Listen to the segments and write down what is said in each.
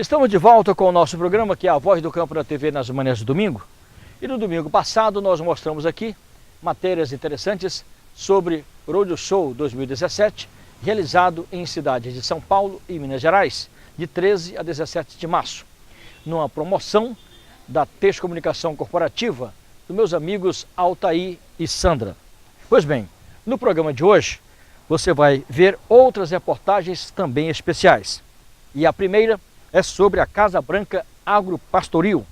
Estamos de volta com o nosso programa, que é a Voz do Campo da TV nas manhãs de domingo. E no domingo passado nós mostramos aqui matérias interessantes sobre o Road Show 2017, realizado em cidades de São Paulo e Minas Gerais, de 13 a 17 de março, numa promoção da Texto Comunicação Corporativa dos meus amigos Altair e Sandra. Pois bem, no programa de hoje você vai ver outras reportagens também especiais. E a primeira é sobre a Casa Branca Agropastoril,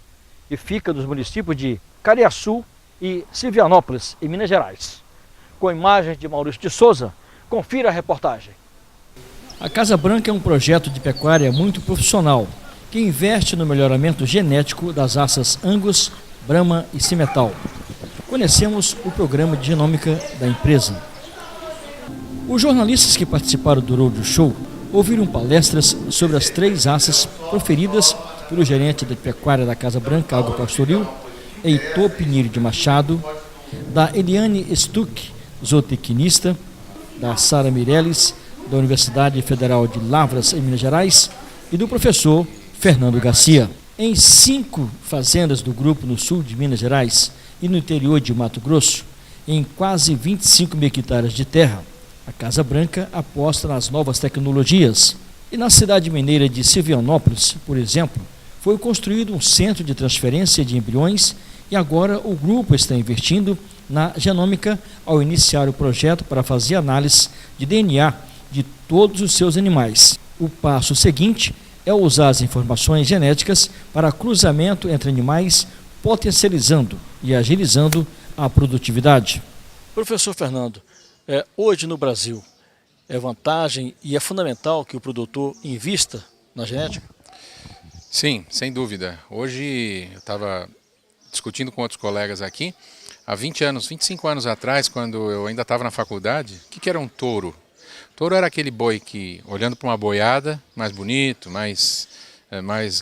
que fica nos municípios de Cariaçu e Silvianópolis, em Minas Gerais. Com imagens de Maurício de Souza, confira a reportagem. A Casa Branca é um projeto de pecuária muito profissional, que investe no melhoramento genético das raças Angus, Brahma e Cimetal. Conhecemos o programa de genômica da empresa. Os jornalistas que participaram do Road Show ouviram palestras sobre as 3 raças proferidas pelo gerente de pecuária da Casa Branca Agropastoril, Heitor Pinheiro de Machado, da Eliane Stuck, zootecnista, da Sara Mireles, da Universidade Federal de Lavras, em Minas Gerais, e do professor Fernando Garcia. Em 5 fazendas do grupo no sul de Minas Gerais e no interior de Mato Grosso, em quase 25 mil hectares de terra, a Casa Branca aposta nas novas tecnologias. E na cidade mineira de Silvianópolis, por exemplo, foi construído um centro de transferência de embriões e agora o grupo está investindo na genômica ao iniciar o projeto para fazer análise de DNA de todos os seus animais. O passo seguinte é usar as informações genéticas para cruzamento entre animais, potencializando e agilizando a produtividade. Professor Fernando, hoje no Brasil é vantagem e é fundamental que o produtor invista na genética? Sim, sem dúvida. Hoje eu estava discutindo com outros colegas aqui, há 25 anos atrás, quando eu ainda estava na faculdade, o que era um touro? Touro era aquele boi que, olhando para uma boiada, mais bonito, mais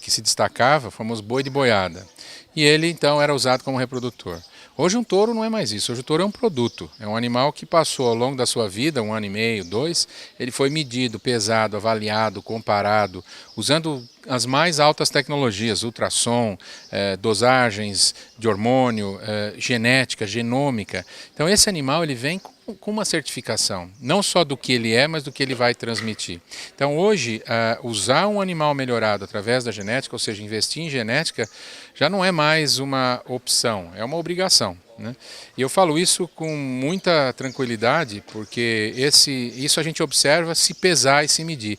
que se destacava, o famoso boi de boiada. E ele, então, era usado como reprodutor. Hoje um touro não é mais isso, hoje o touro é um produto, é um animal que passou ao longo da sua vida, 1 ano e meio, 2, ele foi medido, pesado, avaliado, comparado, usando as mais altas tecnologias, ultrassom, dosagens de hormônio, genética, genômica. Então esse animal ele vem com uma certificação, não só do que ele é, mas do que ele vai transmitir. Então hoje, usar um animal melhorado através da genética, ou seja, investir em genética, já não é mais uma opção, é uma obrigação, né? E eu falo isso com muita tranquilidade, porque isso a gente observa se pesar e se medir.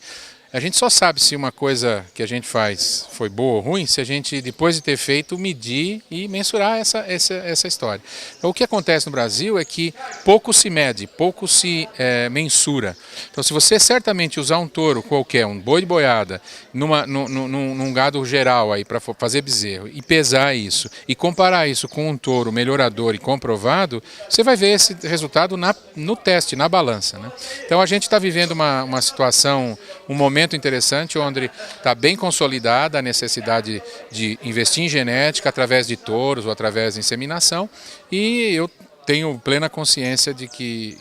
A gente só sabe se uma coisa que a gente faz foi boa ou ruim se a gente, depois de ter feito, medir e mensurar essa história. Então, o que acontece no Brasil é que pouco se mede, pouco se mensura. Então, se você certamente usar um touro qualquer, um boi de boiada, num gado geral aí para fazer bezerro, e pesar isso, e comparar isso com um touro melhorador e comprovado, você vai ver esse resultado no teste, na balança, né? Então, a gente está vivendo uma situação, um momento interessante, onde está bem consolidada a necessidade de investir em genética através de touros ou através de inseminação, e eu tenho plena consciência de que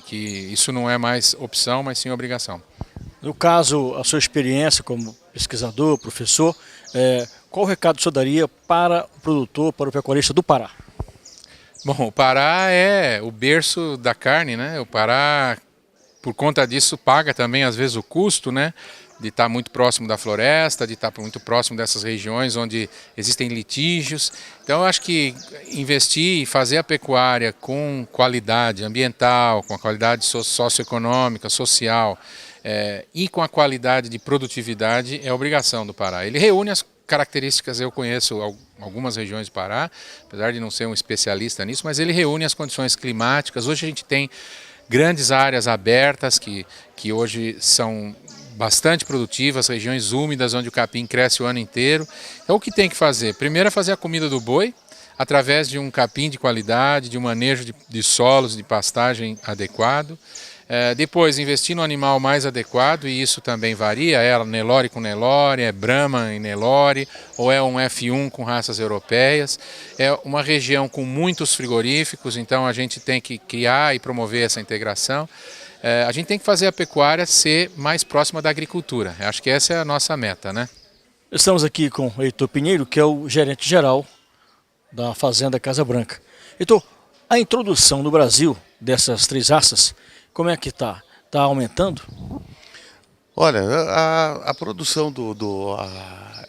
isso não é mais opção, mas sim obrigação. No caso, a sua experiência como pesquisador, professor, qual o recado o senhor daria para o produtor, para o pecuarista do Pará? Bom, o Pará é o berço da carne, né? O Pará, por conta disso, paga também às vezes o custo, né, de estar muito próximo da floresta, de estar muito próximo dessas regiões onde existem litígios. Então eu acho que investir e fazer a pecuária com qualidade ambiental, com a qualidade socioeconômica, social, e com a qualidade de produtividade é obrigação do Pará. Ele reúne as características, eu conheço algumas regiões do Pará, apesar de não ser um especialista nisso, mas ele reúne as condições climáticas. Hoje a gente tem grandes áreas abertas que hoje são bastante produtivas, regiões úmidas onde o capim cresce o ano inteiro. Então o que tem que fazer? Primeiro é fazer a comida do boi, através de um capim de qualidade, de um manejo de solos, de pastagem adequado. Depois investir no animal mais adequado, e isso também varia, é Nelore com Nelore, é Brahma em Nelore, ou é um F1 com raças europeias. É uma região com muitos frigoríficos, então a gente tem que criar e promover essa integração. A gente tem que fazer a pecuária ser mais próxima da agricultura. Acho que essa é a nossa meta, né? Estamos aqui com o Heitor Pinheiro, que é o gerente-geral da Fazenda Casa Branca. Heitor, a introdução no Brasil dessas 3 raças, como é que está? Está aumentando? Olha, a produção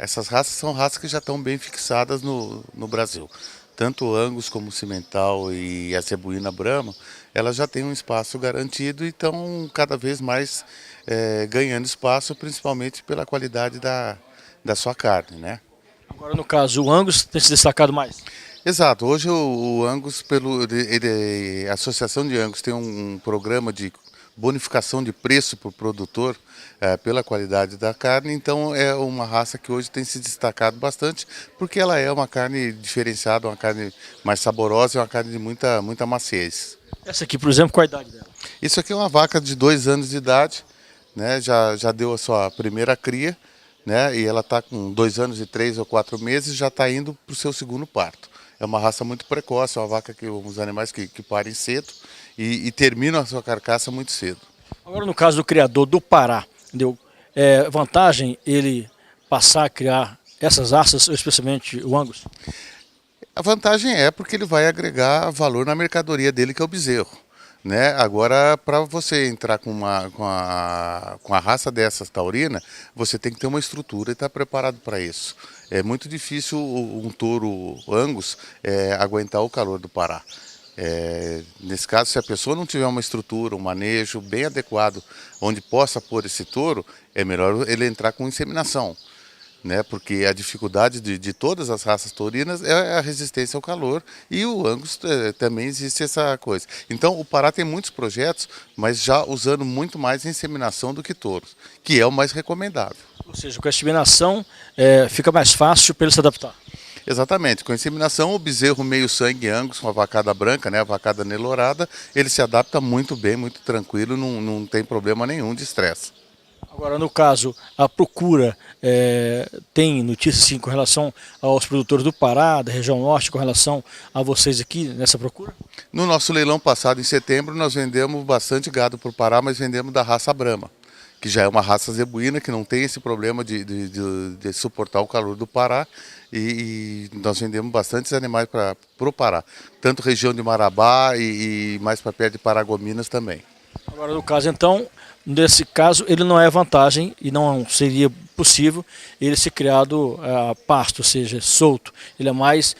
essas raças são raças que já estão bem fixadas no Brasil. Tanto o Angus como o Cimental e a Zebuína Brahma, elas já têm um espaço garantido e estão cada vez mais ganhando espaço, principalmente pela qualidade da sua carne, né? Agora, no caso, o Angus tem se destacado mais. Exato. Hoje o Angus, a Associação de Angus tem um programa de bonificação de preço para o produtor pela qualidade da carne, então é uma raça que hoje tem se destacado bastante, porque ela é uma carne diferenciada, uma carne mais saborosa e uma carne de muita maciez. Essa aqui, por exemplo, qual a idade dela? Isso aqui é uma vaca de 2 anos de idade, né? Já deu a sua primeira cria, né? E ela está com 2 anos e 3 ou 4 meses, já está indo para o seu segundo parto. É uma raça muito precoce, é uma vaca que uns animais que parem cedo e terminam a sua carcaça muito cedo. Agora, no caso do criador do Pará, deu vantagem ele passar a criar essas raças, especialmente o Angus? A vantagem é porque ele vai agregar valor na mercadoria dele, que é o bezerro, né? Agora, para você entrar com a raça dessas taurina, você tem que ter uma estrutura e estar preparado para isso. É muito difícil um touro Angus aguentar o calor do Pará. Nesse caso, se a pessoa não tiver uma estrutura, um manejo bem adequado, onde possa pôr esse touro, é melhor ele entrar com inseminação, né? Porque a dificuldade de todas as raças taurinas é a resistência ao calor, e o Angus também existe essa coisa. Então o Pará tem muitos projetos, mas já usando muito mais inseminação do que touros, que é o mais recomendável. Ou seja, com a inseminação fica mais fácil para ele se adaptar. Exatamente, com a inseminação o bezerro meio sangue Angus, com a vacada branca, né, a vacada nelorada, ele se adapta muito bem, muito tranquilo, não tem problema nenhum de estresse. Agora, no caso, a procura tem notícias sim, com relação aos produtores do Pará, da região norte, com relação a vocês aqui nessa procura? No nosso leilão passado, em setembro, nós vendemos bastante gado para o Pará, mas vendemos da raça Brahma, que já é uma raça zebuína, que não tem esse problema de suportar o calor do Pará, e nós vendemos bastantes animais para o Pará, tanto região de Marabá e mais para perto de Paragominas também. Agora, no caso, então, nesse caso, ele não é vantagem e não seria possível ele ser criado a pasto, ou seja, solto. Ele é mais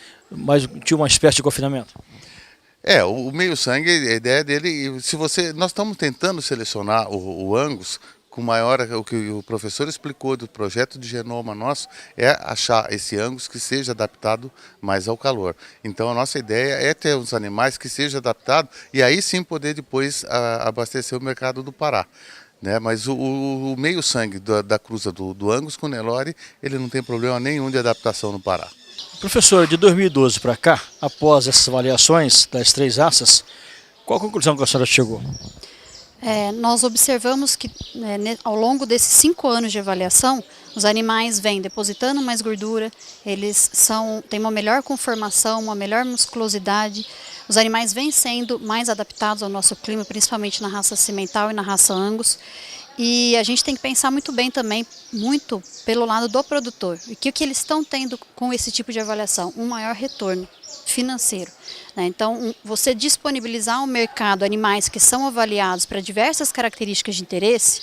tinha uma espécie de confinamento. O meio-sangue, a ideia dele, nós estamos tentando selecionar o Angus com maior, o que o professor explicou do projeto de genoma nosso, é achar esse Angus que seja adaptado mais ao calor. Então a nossa ideia é ter uns animais que sejam adaptados e aí sim poder depois abastecer o mercado do Pará, né? Mas o meio-sangue da cruza do Angus com o Nelore, ele não tem problema nenhum de adaptação no Pará. Professor, de 2012 para cá, após essas avaliações das 3 raças, qual a conclusão que a senhora chegou? Nós observamos que ao longo desses 5 anos de avaliação, os animais vêm depositando mais gordura, eles têm uma melhor conformação, uma melhor musculosidade, os animais vêm sendo mais adaptados ao nosso clima, principalmente na raça cimental e na raça Angus. E a gente tem que pensar muito bem também, muito pelo lado do produtor. E o que eles estão tendo com esse tipo de avaliação? Um maior retorno financeiro, né? Então, você disponibilizar ao mercado animais que são avaliados para diversas características de interesse,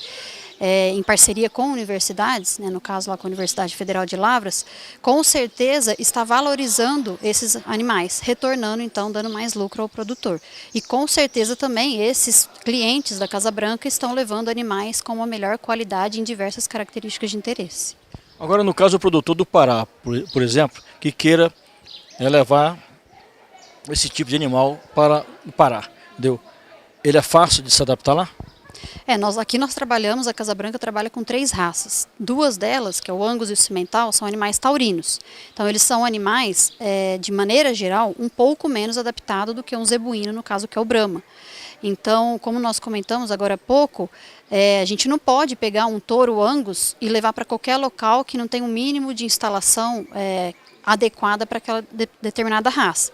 em parceria com universidades, né, no caso lá com a Universidade Federal de Lavras, com certeza está valorizando esses animais, retornando então, dando mais lucro ao produtor. E com certeza também esses clientes da Casa Branca estão levando animais com uma melhor qualidade em diversas características de interesse. Agora, no caso do produtor do Pará, por exemplo, que queira levar esse tipo de animal para o Pará, entendeu? Ele é fácil de se adaptar lá? Aqui nós trabalhamos, a Casa Branca trabalha com 3 raças. 2 delas, que é o Angus e o Cimental, são animais taurinos. Então eles são animais, de maneira geral, um pouco menos adaptados do que um zebuíno, no caso que é o Brahma. Então, como nós comentamos agora há pouco, a gente não pode pegar um touro Angus e levar para qualquer local que não tem um mínimo de instalação adequada para aquela determinada raça.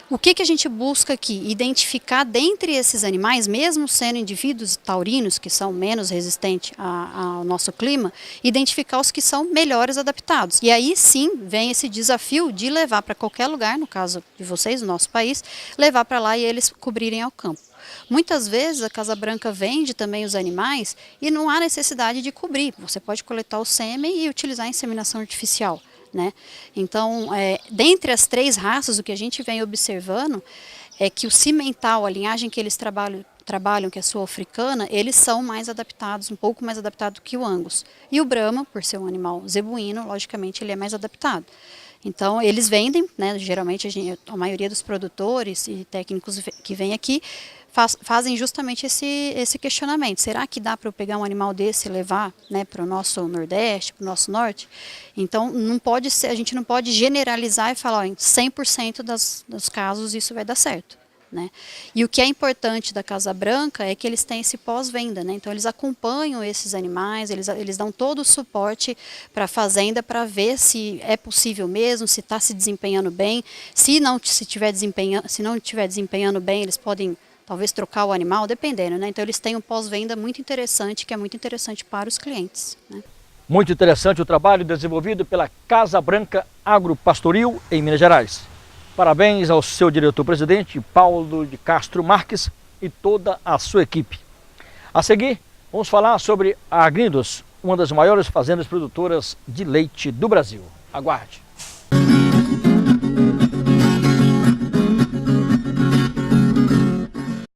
O que a gente busca aqui? Identificar dentre esses animais, mesmo sendo indivíduos taurinos, que são menos resistentes ao nosso clima, identificar os que são melhores adaptados. E aí sim vem esse desafio de levar para qualquer lugar, no caso de vocês, no nosso país, levar para lá e eles cobrirem ao campo. Muitas vezes a Casa Branca vende também os animais e não há necessidade de cobrir. Você pode coletar o sêmen e utilizar a inseminação artificial. Né? Então, dentre as 3 raças, o que a gente vem observando é que o cimental, a linhagem que eles trabalham, que é a sul-africana, eles são mais adaptados, um pouco mais adaptados que o Angus. E o Brahma, por ser um animal zebuíno, logicamente ele é mais adaptado. Então, eles vendem, né, geralmente a maioria dos produtores e técnicos que vêm aqui fazem justamente esse questionamento. Será que dá para eu pegar um animal desse e levar, né, para o nosso Nordeste, para o nosso Norte? Então, não pode ser, a gente não pode generalizar e falar, ó, em 100% dos casos isso vai dar certo. Né? E o que é importante da Casa Branca é que eles têm esse pós-venda, né? Então eles acompanham esses animais, eles dão todo o suporte para a fazenda para ver se é possível mesmo, se está se desempenhando bem. Se não estiver desempenhando bem, eles podem talvez trocar o animal, dependendo, né? Então eles têm um pós-venda muito interessante, que é muito interessante para os clientes. Né? Muito interessante o trabalho desenvolvido pela Casa Branca Agropastoril em Minas Gerais. Parabéns ao seu diretor-presidente, Paulo de Castro Marques, e toda a sua equipe. A seguir, vamos falar sobre a Agrindos, uma das maiores fazendas produtoras de leite do Brasil. Aguarde!